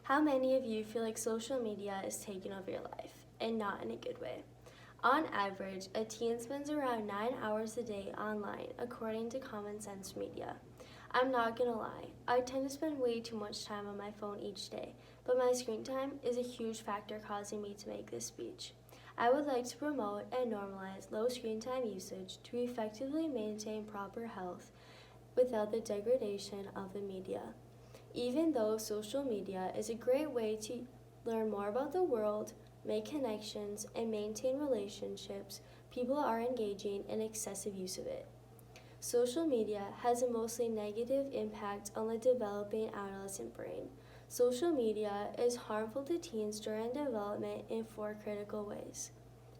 How many of you feel like social media is taking over your life, and not in a good way? On average, a teen spends around 9 hours a day online, according to Common Sense Media. I'm not gonna lie, I tend to spend way too much time on my phone each day, but my screen time is a huge factor causing me to make this speech. I would like to promote and normalize low screen time usage to effectively maintain proper health without the degradation of the media. Even though social media is a great way to learn more about the world, make connections, and maintain relationships, people are engaging in excessive use of it. Social media has a mostly negative impact on the developing adolescent brain. Social media is harmful to teens during development in 4 critical ways,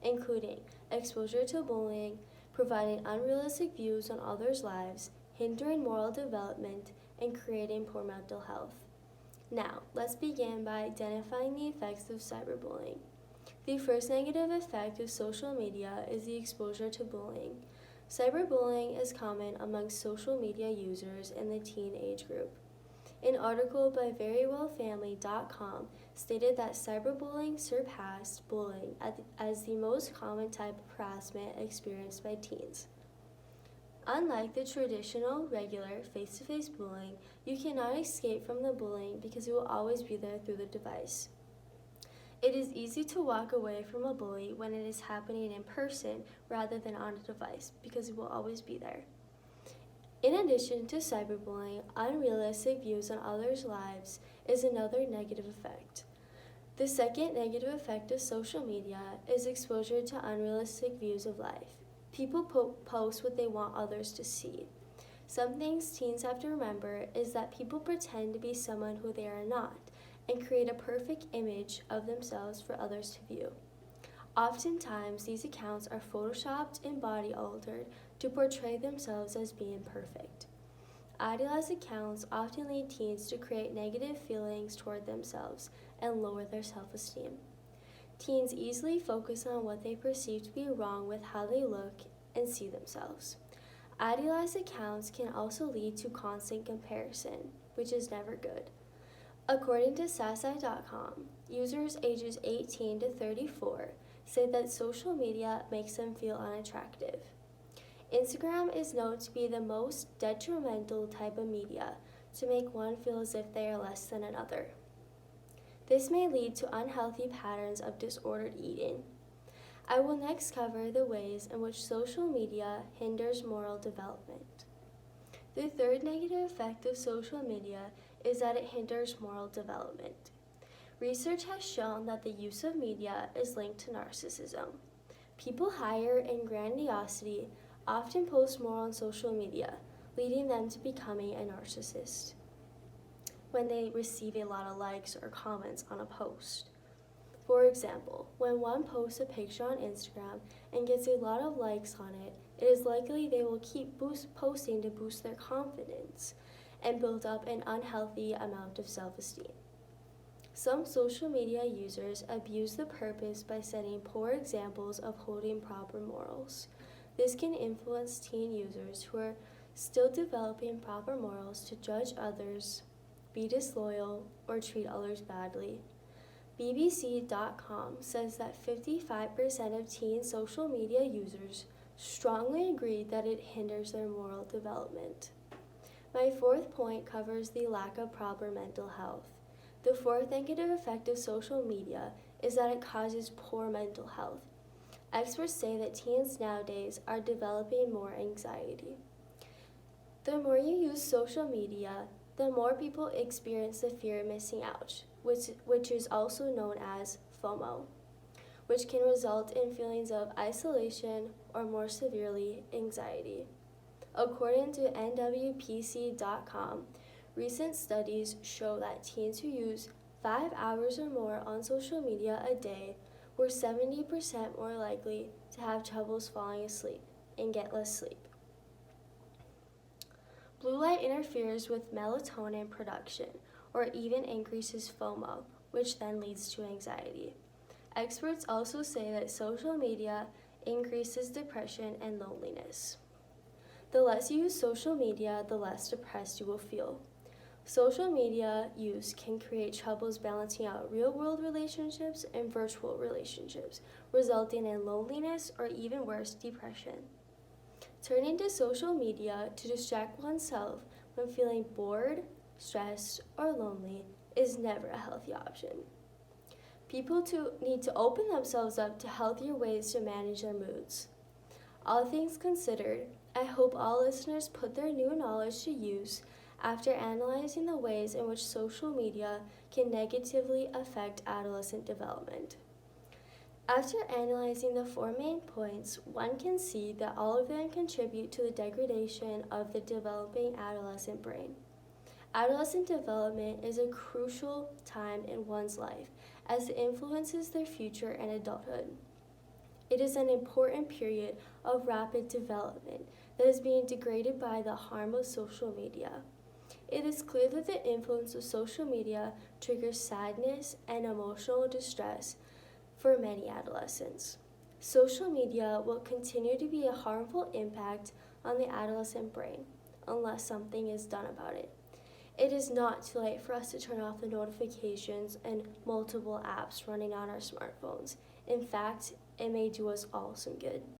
including exposure to bullying, providing unrealistic views on others' lives, hindering moral development, and creating poor mental health. Now, let's begin by identifying the effects of cyberbullying. The first negative effect of social media is the exposure to bullying. Cyberbullying is common among social media users in the teen age group. An article by verywellfamily.com stated that cyberbullying surpassed bullying as the most common type of harassment experienced by teens. Unlike the traditional, regular, face-to-face bullying, you cannot escape from the bullying because it will always be there through the device. It is easy to walk away from a bully when it is happening in person rather than on a device because it will always be there. In addition to cyberbullying, unrealistic views on others' lives is another negative effect. The second negative effect of social media is exposure to unrealistic views of life. People post what they want others to see. Some things teens have to remember is that people pretend to be someone who they are not and create a perfect image of themselves for others to view. Oftentimes, these accounts are photoshopped and body altered to portray themselves as being perfect. Idealized accounts often lead teens to create negative feelings toward themselves and lower their self-esteem. Teens easily focus on what they perceive to be wrong with how they look and see themselves. Idealized accounts can also lead to constant comparison, which is never good. According to sasi.com, users ages 18 to 34 say that social media makes them feel unattractive. Instagram is known to be the most detrimental type of media to make one feel as if they are less than another. This may lead to unhealthy patterns of disordered eating. I will next cover the ways in which social media hinders moral development. The third negative effect of social media is that it hinders moral development. Research has shown that the use of media is linked to narcissism. People higher in grandiosity often post more on social media, leading them to becoming a narcissist when they receive a lot of likes or comments on a post. For example, when one posts a picture on Instagram and gets a lot of likes on it, it is likely they will keep posting to boost their confidence and build up an unhealthy amount of self-esteem. Some social media users abuse the purpose by setting poor examples of holding proper morals. This can influence teen users who are still developing proper morals to judge others, be disloyal, or treat others badly. BBC.com says that 55% of teen social media users strongly agree that it hinders their moral development. My fourth point covers the lack of proper mental health. The fourth negative effect of social media is that it causes poor mental health. Experts say that teens nowadays are developing more anxiety. The more you use social media, the more people experience the fear of missing out, which is also known as FOMO, which can result in feelings of isolation or more severely, anxiety. According to NWPC.com, recent studies show that teens who use 5 hours or more on social media a day were 70% more likely to have troubles falling asleep and get less sleep. Blue light interferes with melatonin production or even increases FOMO, which then leads to anxiety. Experts also say that social media increases depression and loneliness. The less you use social media, the less depressed you will feel. Social media use can create troubles balancing out real-world relationships and virtual relationships, resulting in loneliness or even worse, depression. Turning to social media to distract oneself when feeling bored, stressed, or lonely is never a healthy option. People need to open themselves up to healthier ways to manage their moods. All things considered, I hope all listeners put their new knowledge to use after analyzing the ways in which social media can negatively affect adolescent development. After analyzing the four main points, one can see that all of them contribute to the degradation of the developing adolescent brain. Adolescent development is a crucial time in one's life as it influences their future and adulthood. It is an important period of rapid development that is being degraded by the harm of social media. It is clear that the influence of social media triggers sadness and emotional distress for many adolescents. Social media will continue to be a harmful impact on the adolescent brain unless something is done about it. It is not too late for us to turn off the notifications and multiple apps running on our smartphones. In fact, it may do us all some good.